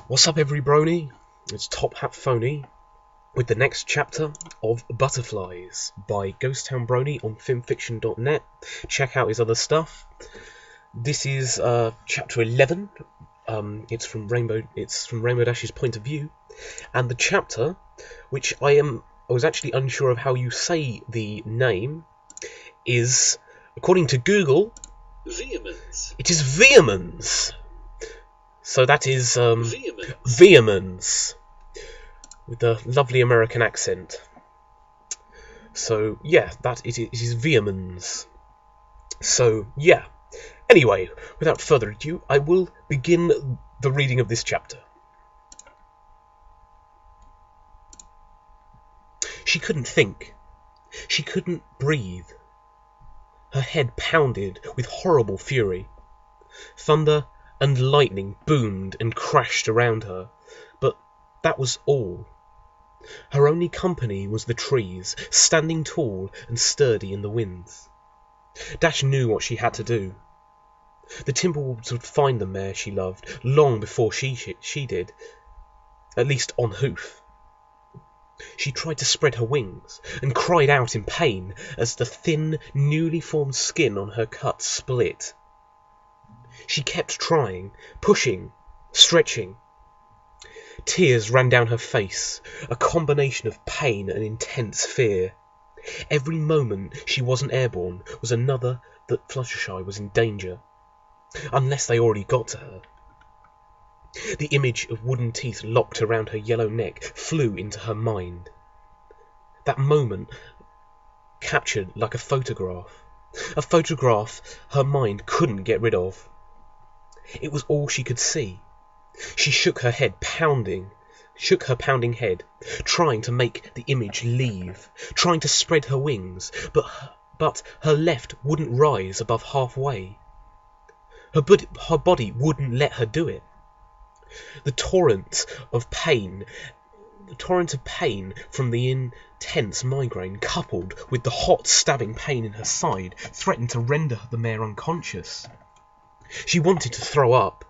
What's up, every brony? It's Top Hat Phony with the next chapter of Butterflies by Ghosttown Brony on filmfiction.net. Check out his other stuff. This is chapter 11. It's from Rainbow Dash's point of view, and the chapter, which I was actually unsure of how you say the name, is, according to Google, Vehemence. It is Vehemence. So that is Vehemence. Vehemence with a lovely American accent. So yeah, it is Vehemence. So yeah. Anyway, without further ado, I will begin the reading of this chapter. She couldn't think. She couldn't breathe. Her head pounded with horrible fury. Thunder and lightning boomed and crashed around her, but that was all. Her only company was the trees, standing tall and sturdy in the winds. Dash knew what she had to do. The Timberwolves would find the mare she loved long before she did, at least en hoof. She tried to spread her wings and cried out in pain as the thin, newly formed skin on her cut split. She kept trying, pushing, stretching. Tears ran down her face, a combination of pain and intense fear. Every moment she wasn't airborne was another that Fluttershy was in danger, unless they already got to her. The image of wooden teeth locked around her yellow neck flew into her mind. That moment captured like a photograph her mind couldn't get rid of. It was all she could see. She shook her pounding head, trying to make the image leave, trying to spread her wings, but her left wouldn't rise above halfway. Her body wouldn't let her do it. The torrent of pain from the intense migraine, coupled with the hot stabbing pain in her side, threatened to render the mare unconscious. She wanted to throw up.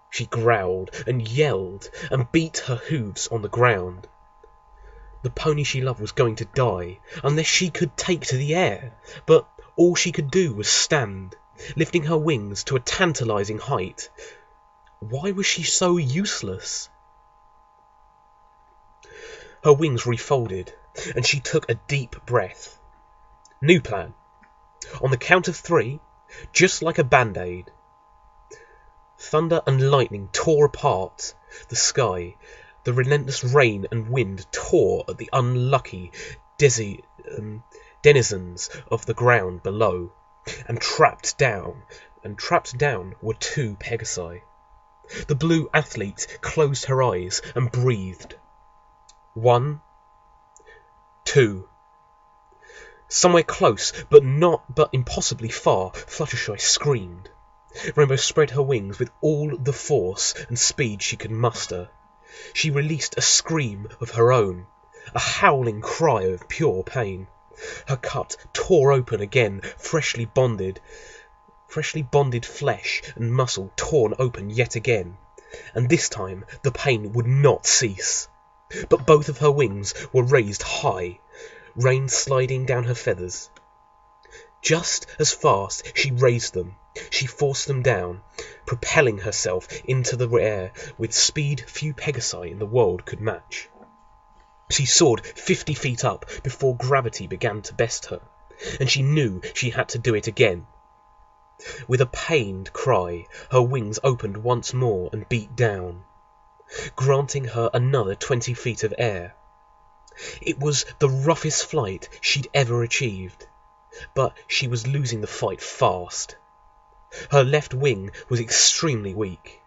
She growled and yelled and beat her hooves on the ground. The pony she loved was going to die unless she could take to the air, but all she could do was stand, lifting her wings to a tantalizing height. Why was she so useless? Her wings refolded, and she took a deep breath. New plan. On the count of 3, just like a band-aid. Thunder and lightning tore apart the sky. The relentless rain and wind tore at the unlucky denizens of the ground below, and trapped down were 2 Pegasi. The blue athlete closed her eyes and breathed. 1, 2. Somewhere close, but impossibly far, Fluttershy screamed. Rainbow spread her wings with all the force and speed she could muster. She released a scream of her own, a howling cry of pure pain. Her cut tore open again, freshly bonded flesh and muscle torn open yet again, and this time the pain would not cease. But both of her wings were raised high, rain sliding down her feathers. Just as fast she raised them, she forced them down, propelling herself into the air with speed few Pegasi in the world could match. She soared 50 feet up before gravity began to best her, and she knew she had to do it again. With a pained cry, her wings opened once more and beat down, granting her another 20 feet of air. It was the roughest flight she'd ever achieved, but she was losing the fight fast. Her left wing was extremely weak.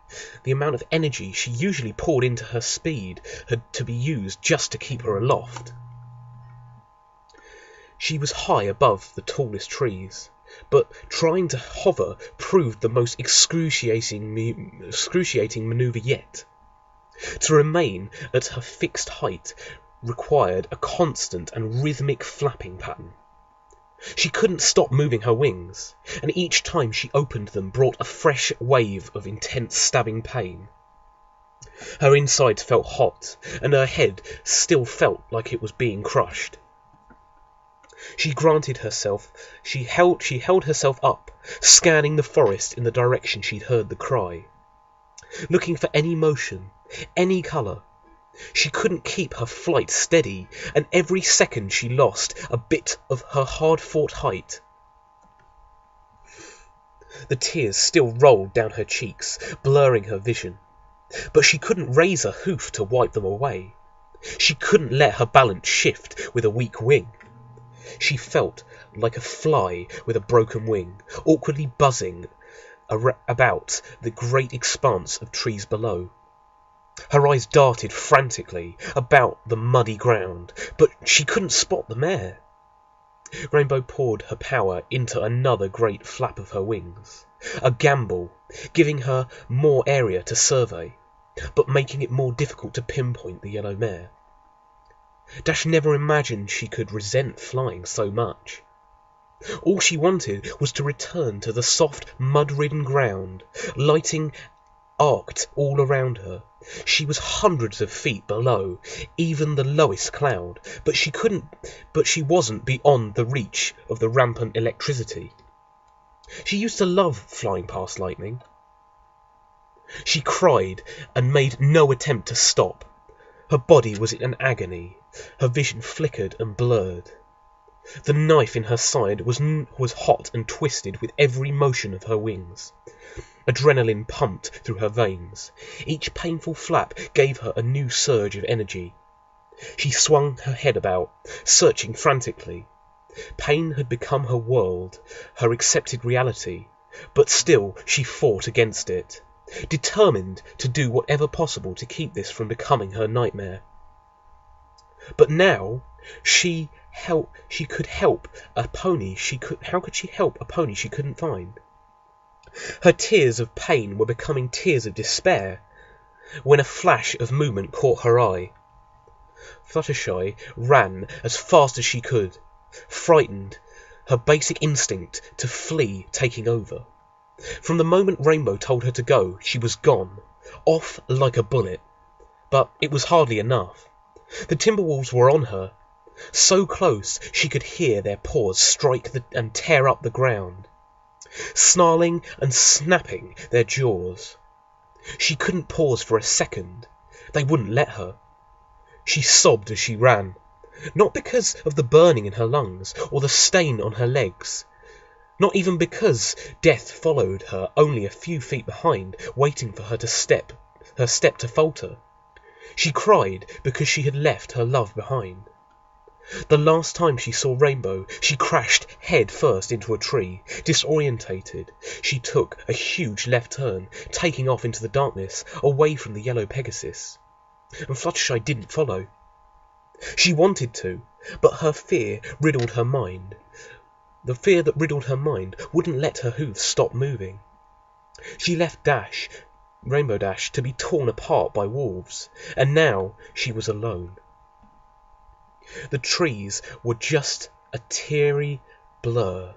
The amount of energy she usually poured into her speed had to be used just to keep her aloft. She was high above the tallest trees, but trying to hover proved the most excruciating maneuver yet. To remain at her fixed height required a constant and rhythmic flapping pattern. She couldn't stop moving her wings, and each time she opened them brought a fresh wave of intense stabbing pain. Her insides felt hot, and her head still felt like it was being crushed. She held herself up, scanning the forest in the direction she'd heard the cry, looking for any motion, any colour. She couldn't keep her flight steady, and every second she lost a bit of her hard-fought height. The tears still rolled down her cheeks, blurring her vision, but she couldn't raise a hoof to wipe them away. She couldn't let her balance shift with a weak wing. She felt like a fly with a broken wing, awkwardly buzzing about the great expanse of trees below. Her eyes darted frantically about the muddy ground, but she couldn't spot the mare. Rainbow poured her power into another great flap of her wings, a gamble, giving her more area to survey, but making it more difficult to pinpoint the yellow mare. Dash never imagined she could resent flying so much. All she wanted was to return to the soft, mud-ridden ground, lighting arced all around her. She was hundreds of feet below even the lowest cloud, but she wasn't beyond the reach of the rampant electricity. She used to love flying past lightning. She cried and made no attempt to stop. Her body was in agony. Her vision flickered and blurred. The knife in her side was hot and twisted with every motion of her wings. Adrenaline pumped through her veins. Each painful flap gave her a new surge of energy. She swung her head about, searching frantically. Pain had become her world, her accepted reality, but still she fought against it, determined to do whatever possible to keep this from becoming her nightmare. But now she could help a pony. How could she help a pony she couldn't find? Her tears of pain were becoming tears of despair when a flash of movement caught her eye. Fluttershy ran as fast as she could, frightened, her basic instinct to flee taking over. From the moment Rainbow told her to go, she was gone, off like a bullet. But it was hardly enough. The Timberwolves were on her, so close she could hear their paws strike and tear up the ground, snarling and snapping their jaws. She couldn't pause for a second. They wouldn't let her. She sobbed as she ran, not because of the burning in her lungs or the stain on her legs, not even because death followed her only a few feet behind, waiting for her step to falter. She cried because she had left her love behind. The last time she saw Rainbow, she crashed head first into a tree. Disorientated, she took a huge left turn, taking off into the darkness, away from the yellow Pegasus. And Fluttershy didn't follow. She wanted to, but her fear riddled her mind. The fear that riddled her mind wouldn't let her hooves stop moving. She left Rainbow Dash, to be torn apart by wolves, and now she was alone. The trees were just a teary blur,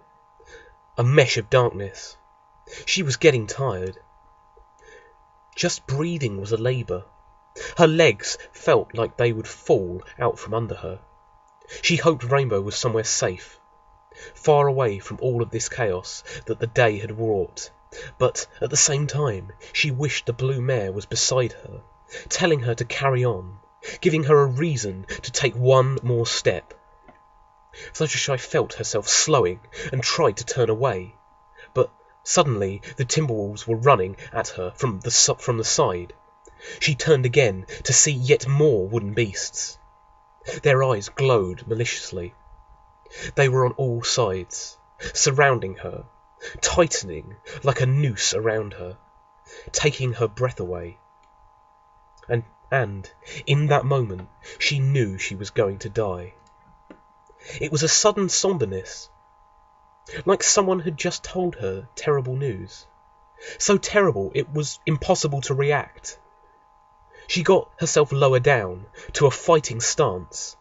a mesh of darkness. She was getting tired. Just breathing was a labour. Her legs felt like they would fall out from under her. She hoped Rainbow was somewhere safe, far away from all of this chaos that the day had wrought. But at the same time, she wished the blue mare was beside her, telling her to carry on, giving her a reason to take one more step. Fluttershy felt herself slowing and tried to turn away, but suddenly the Timberwolves were running at her from the side. She turned again to see yet more wooden beasts. Their eyes glowed maliciously. They were on all sides, surrounding her, tightening like a noose around her, taking her breath away. And in that moment, she knew she was going to die. It was a sudden somberness, like someone had just told her terrible news. So terrible it was impossible to react. She got herself lower down to a fighting stance.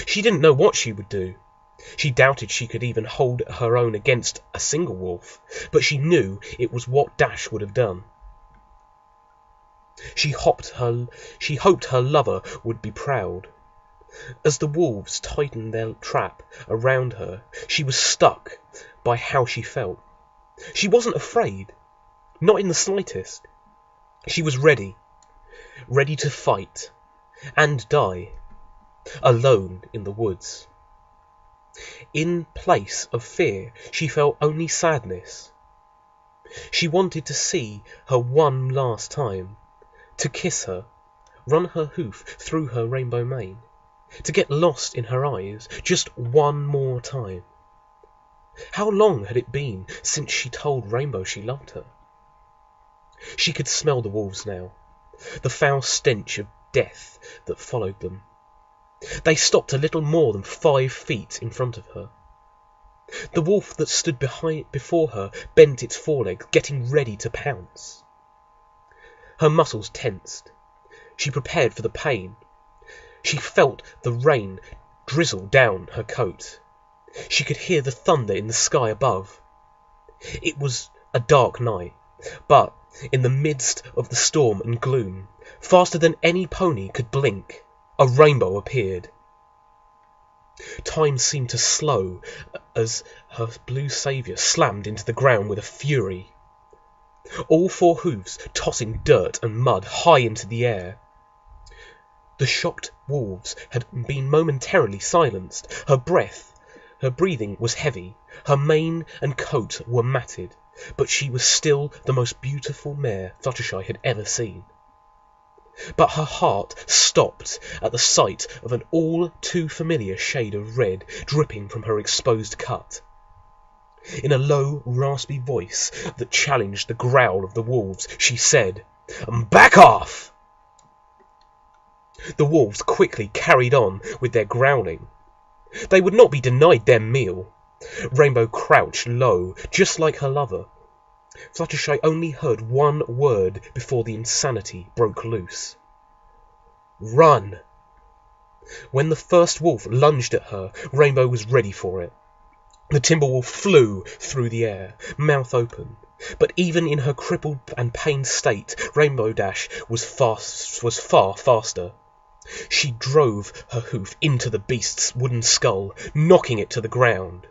She didn't know what she would do. She doubted she could even hold her own against a single wolf, but she knew it was what Dash would have done. She hoped her lover would be proud. As the wolves tightened their trap around her, she was stuck by how she felt. She wasn't afraid, not in the slightest. She was ready to fight and die, alone in the woods. In place of fear, she felt only sadness. She wanted to see her one last time, to kiss her, run her hoof through her rainbow mane, to get lost in her eyes just one more time. How long had it been since she told Rainbow she loved her? She could smell the wolves now, the foul stench of death that followed them. They stopped a little more than 5 feet in front of her. The wolf that stood before her bent its forelegs, getting ready to pounce. Her muscles tensed. She prepared for the pain. She felt the rain drizzle down her coat. She could hear the thunder in the sky above. It was a dark night, but in the midst of the storm and gloom, faster than any pony could blink, a rainbow appeared. Time seemed to slow as her blue saviour slammed into the ground with a fury, all 4 hooves tossing dirt and mud high into the air. The shocked wolves had been momentarily silenced. Her breathing was heavy, her mane and coat were matted, but she was still the most beautiful mare Fluttershy had ever seen. But her heart stopped at the sight of an all too familiar shade of red dripping from her exposed cut. In a low, raspy voice that challenged the growl of the wolves, she said, "Back off!" The wolves quickly carried on with their growling. They would not be denied their meal. Rainbow crouched low, just like her lover. Fluttershy only heard one word before the insanity broke loose. "Run!" When the first wolf lunged at her, Rainbow was ready for it. The Timberwolf flew through the air, mouth open. But even in her crippled and pained state, Rainbow Dash was far faster. She drove her hoof into the beast's wooden skull, knocking it to the ground.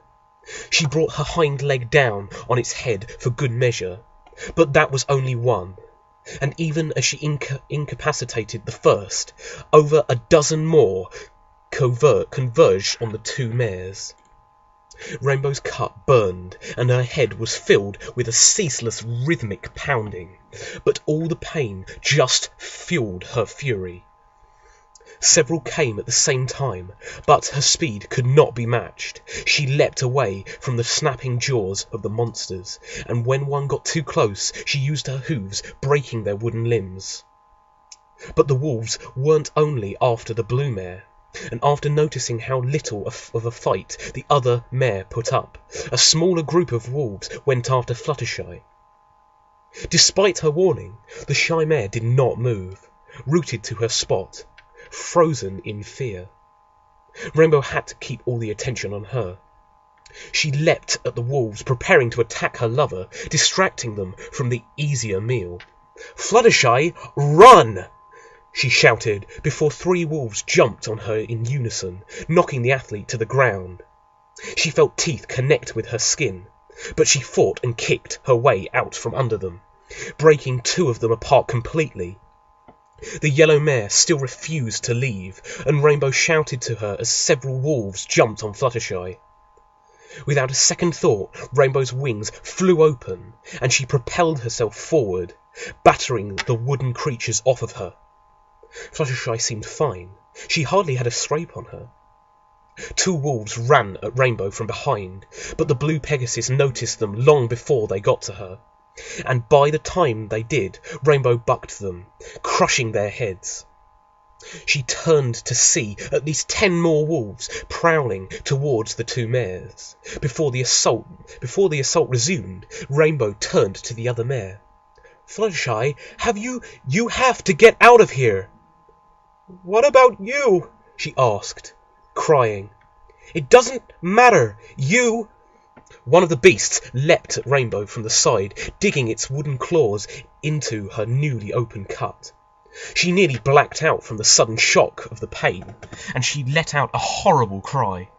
She brought her hind leg down on its head for good measure, but that was only one, and even as she incapacitated the first, over a dozen more converged on the 2 mares. Rainbow's cut burned, and her head was filled with a ceaseless rhythmic pounding, but all the pain just fueled her fury. Several came at the same time, but her speed could not be matched. She leapt away from the snapping jaws of the monsters, and when one got too close, she used her hooves, breaking their wooden limbs. But the wolves weren't only after the blue mare, and after noticing how little of a fight the other mare put up, a smaller group of wolves went after Fluttershy. Despite her warning, the shy mare did not move, rooted to her spot, frozen in fear. Rainbow had to keep all the attention on her. She leapt at the wolves, preparing to attack her lover, distracting them from the easier meal. "Fluttershy, run!" she shouted, before 3 wolves jumped on her in unison, knocking the athlete to the ground. She felt teeth connect with her skin, but she fought and kicked her way out from under them, breaking 2 of them apart completely. The yellow mare still refused to leave, and Rainbow shouted to her as several wolves jumped on Fluttershy. Without a second thought, Rainbow's wings flew open, and she propelled herself forward, battering the wooden creatures off of her. Fluttershy seemed fine. She hardly had a scrape on her. 2 wolves ran at Rainbow from behind, but the blue Pegasus noticed them long before they got to her. And by the time they did, Rainbow bucked them, crushing their heads. She turned to see at least 10 more wolves prowling towards the 2 mares. Before the assault resumed, Rainbow turned to the other mare. "Fluttershy, you have to get out of here!" "What about you?" she asked, crying. "It doesn't matter. One of the beasts leapt at Rainbow from the side, digging its wooden claws into her newly open cut. She nearly blacked out from the sudden shock of the pain, and she let out a horrible cry.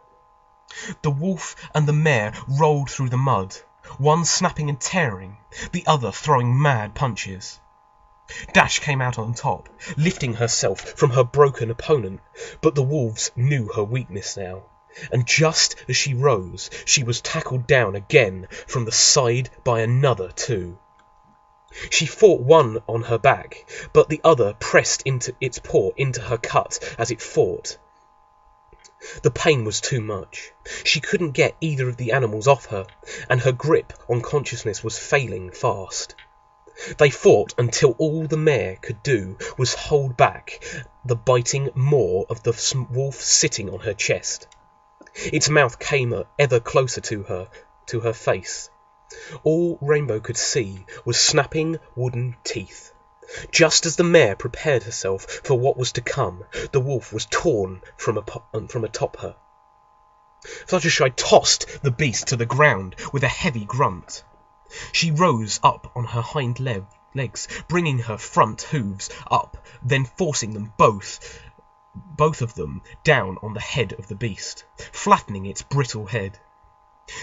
The wolf and the mare rolled through the mud, one snapping and tearing, the other throwing mad punches. Dash came out on top, lifting herself from her broken opponent, but the wolves knew her weakness now, and just as she rose, she was tackled down again from the side by another two. She fought one on her back, but the other pressed into its paw into her cut as it fought. The pain was too much. She couldn't get either of the animals off her, and her grip on consciousness was failing fast. They fought until all the mare could do was hold back the biting maw of the wolf sitting on her chest. Its mouth came ever closer to her face. All Rainbow could see was snapping wooden teeth. Just as the mare prepared herself for what was to come, the wolf was torn from atop her. Fluttershy tossed the beast to the ground with a heavy grunt. She rose up on her hind legs, bringing her front hooves up, then forcing them both of them down on the head of the beast, flattening its brittle head.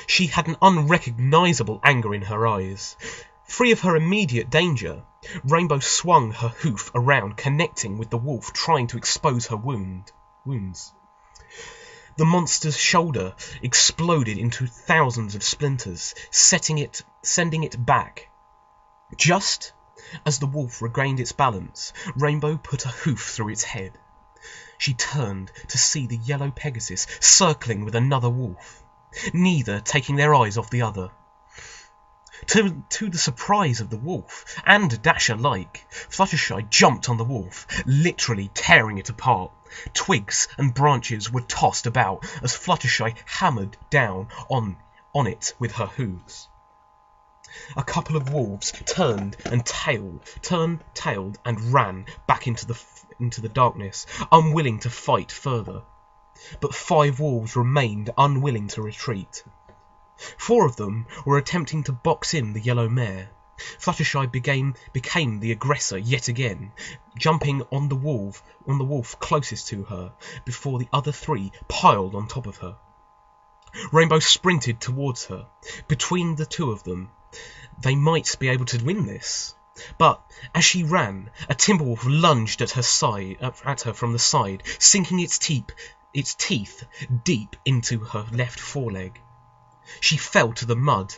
She had an unrecognisable anger in her eyes. Free of her immediate danger, Rainbow swung her hoof around, connecting with the wolf, trying to expose her wounds. The monster's shoulder exploded into thousands of splinters, sending it back. Just as the wolf regained its balance, Rainbow put a hoof through its head. She turned to see the yellow Pegasus circling with another wolf, neither taking their eyes off the other. To the surprise of the wolf, and Dash alike, Fluttershy jumped on the wolf, literally tearing it apart. Twigs and branches were tossed about as Fluttershy hammered down on it with her hooves. A couple of wolves turned tailed and ran back into the darkness, unwilling to fight further. But 5 wolves remained unwilling to retreat. 4 of them were attempting to box in the yellow mare. Fluttershy became the aggressor yet again, jumping on the wolf closest to her before the other 3 piled on top of her. Rainbow sprinted towards her. Between the 2 of them, they might be able to win this. But as she ran, a timberwolf lunged at her from the side, sinking its teeth deep into her left foreleg. She fell to the mud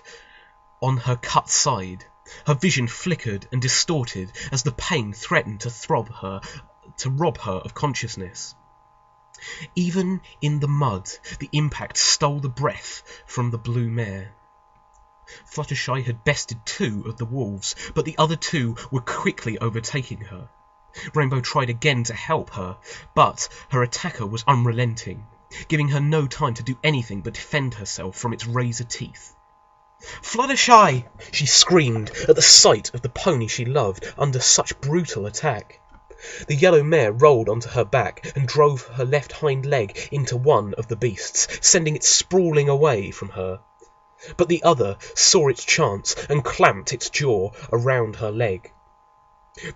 on her cut side. Her vision flickered and distorted as the pain threatened to rob her of consciousness. Even in the mud, the impact stole the breath from the blue mare. Fluttershy had bested 2 of the wolves, but the other 2 were quickly overtaking her. Rainbow tried again to help her, but her attacker was unrelenting, giving her no time to do anything but defend herself from its razor teeth. "Fluttershy!" she screamed at the sight of the pony she loved under such brutal attack. The yellow mare rolled onto her back and drove her left hind leg into one of the beasts, sending it sprawling away from her. But the other saw its chance and clamped its jaw around her leg.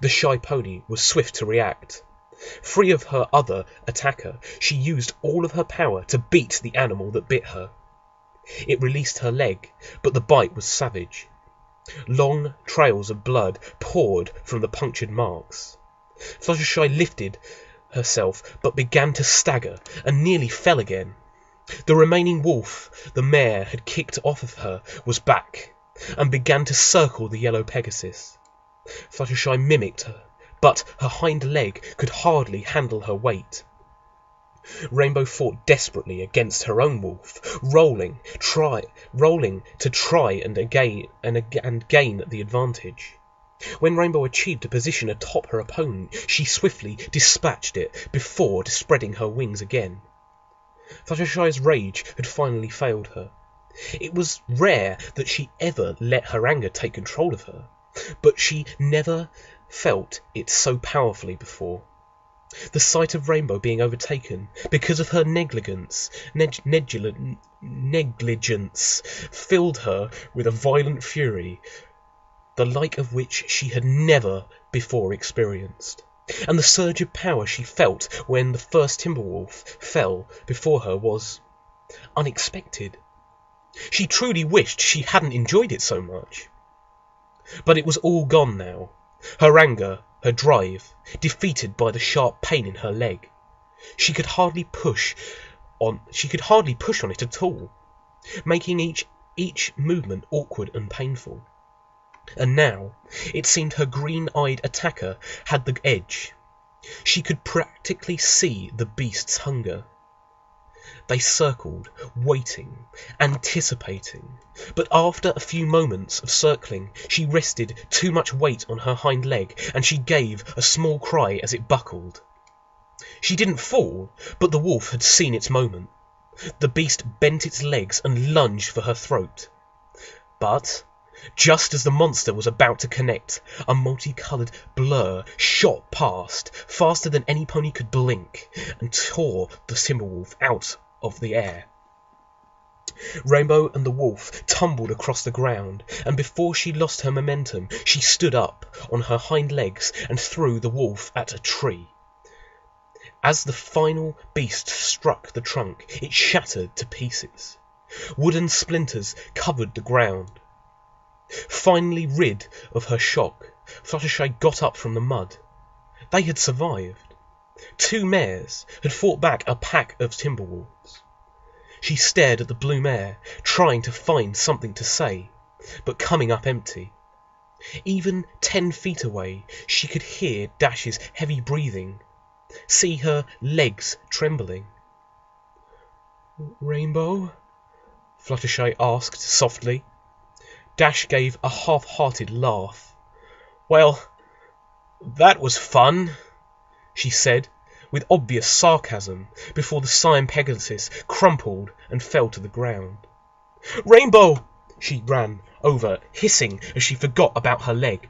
The shy pony was swift to react. Free of her other attacker, she used all of her power to beat the animal that bit her. It released her leg, but the bite was savage. Long trails of blood poured from the punctured marks. Fluttershy lifted herself, but began to stagger and nearly fell again. The remaining wolf the mare had kicked off of her was back, and began to circle the yellow Pegasus. Fluttershy mimicked her, but her hind leg could hardly handle her weight. Rainbow fought desperately against her own wolf, rolling to try and gain the advantage. When Rainbow achieved a position atop her opponent, she swiftly dispatched it before spreading her wings again. Fluttershy's rage had finally failed her. It was rare that she ever let her anger take control of her, but she never felt it so powerfully before. The sight of Rainbow being overtaken because of her negligence filled her with a violent fury, the like of which she had never before experienced. And the surge of power she felt when the first Timberwolf fell before her was unexpected. She truly wished she hadn't enjoyed it so much. But it was all gone now. Her anger, her drive, defeated by the sharp pain in her leg. She could hardly push on it at all, making each movement awkward and painful. And now it seemed her green-eyed attacker had the edge. She could practically see the beast's hunger. They circled, waiting, anticipating, but after a few moments of circling, she rested too much weight on her hind leg, and she gave a small cry as it buckled. She didn't fall, but the wolf had seen its moment. The beast bent its legs and lunged for her throat. But just as the monster was about to connect, a multicoloured blur shot past, faster than any pony could blink, and tore the Timberwolf out of the air. Rainbow and the wolf tumbled across the ground, and before she lost her momentum, she stood up on her hind legs and threw the wolf at a tree. As the final beast struck the trunk, it shattered to pieces. Wooden splinters covered the ground. Finally rid of her shock, Fluttershy got up from the mud. They had survived. 2 mares had fought back a pack of Timberwolves. She stared at the blue mare, trying to find something to say, but coming up empty. Even 10 feet away, she could hear Dash's heavy breathing, see her legs trembling. "Rainbow?" Fluttershy asked softly. Dash gave a half-hearted laugh. "Well, that was fun," she said, with obvious sarcasm, before the Cyan Pegasus crumpled and fell to the ground. "Rainbow!" She ran over, hissing as she forgot about her leg.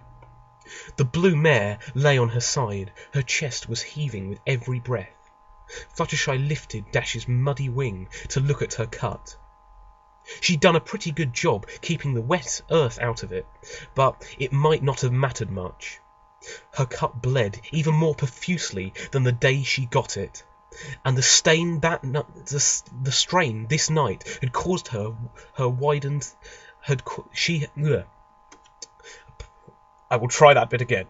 The blue mare lay on her side. Her chest was heaving with every breath. Fluttershy lifted Dash's muddy wing to look at her cut. She'd done a pretty good job keeping the wet earth out of it, but it might not have mattered much. Her cut bled even more profusely than the day she got it, and the strain this night had caused her widened. I will try that bit again.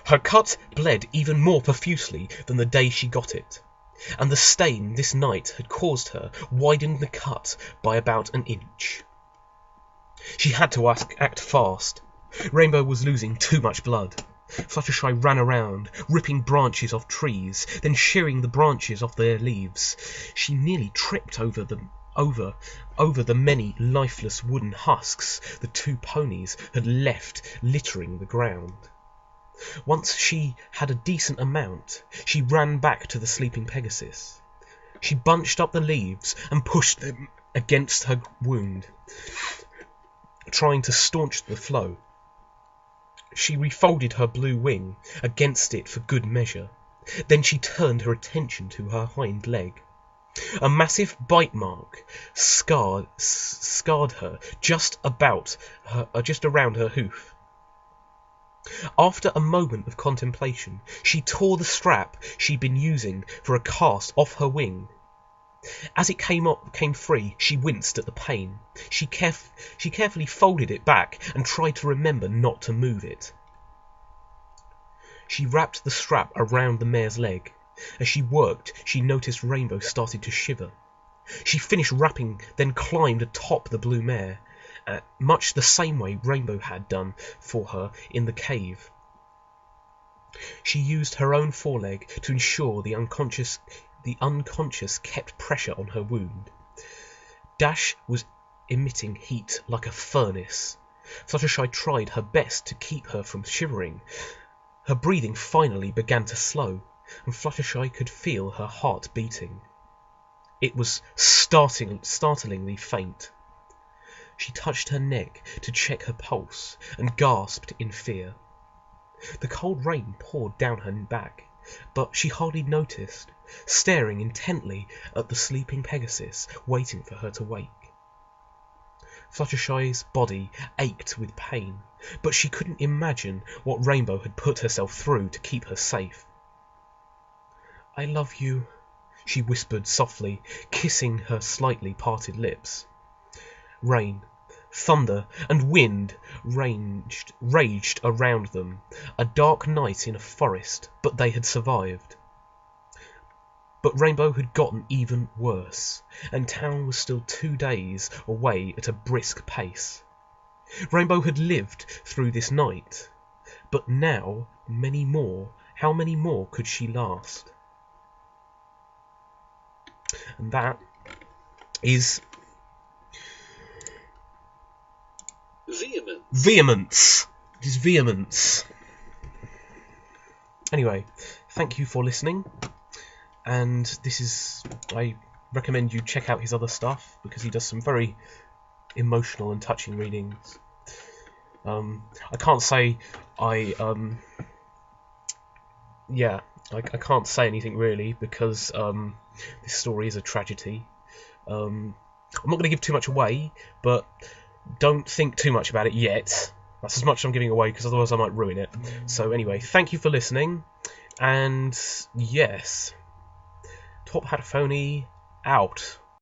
Her cut bled even more profusely than the day she got it, and the stain this night had caused her widened the cut by about an inch. She had to act fast. Rainbow was losing too much blood. Fluttershy ran around, ripping branches off trees, then shearing the branches off their leaves. She nearly tripped over the many lifeless wooden husks the 2 ponies had left littering the ground. Once she had a decent amount, she ran back to the sleeping Pegasus. She bunched up the leaves and pushed them against her wound, trying to staunch the flow. She refolded her blue wing against it for good measure. Then she turned her attention to her hind leg. A massive bite mark scarred her just around her hoof. After a moment of contemplation, she tore the strap she'd been using for a cast off her wing. As it came free, she winced at the pain. She carefully folded it back and tried to remember not to move it. She wrapped the strap around the mare's leg. As she worked, she noticed Rainbow started to shiver. She finished wrapping, then climbed atop the blue mare, much the same way Rainbow had done for her in the cave. She used her own foreleg to ensure the unconscious kept pressure on her wound. Dash was emitting heat like a furnace. Fluttershy tried her best to keep her from shivering. Her breathing finally began to slow, and Fluttershy could feel her heart beating. It was startlingly faint. She touched her neck to check her pulse and gasped in fear. The cold rain poured down her back, but she hardly noticed, staring intently at the sleeping Pegasus, waiting for her to wake. Fluttershy's body ached with pain, but she couldn't imagine what Rainbow had put herself through to keep her safe. "I love you," she whispered softly, kissing her slightly parted lips. Rain, thunder, and wind raged around them, a dark night in a forest, but they had survived. But Rainbow had gotten even worse, and town was still 2 days away at a brisk pace. Rainbow had lived through this night, but now many more. How many more could she last? And that is Vehemence. It is Vehemence. Anyway, thank you for listening. And I recommend you check out his other stuff, because he does some very emotional and touching readings. I can't say I can't say anything really, because this story is a tragedy. I'm not going to give too much away, but don't think too much about it yet. That's as much as I'm giving away, because otherwise I might ruin it. So anyway, thank you for listening, and yes, Top Hat Phony out.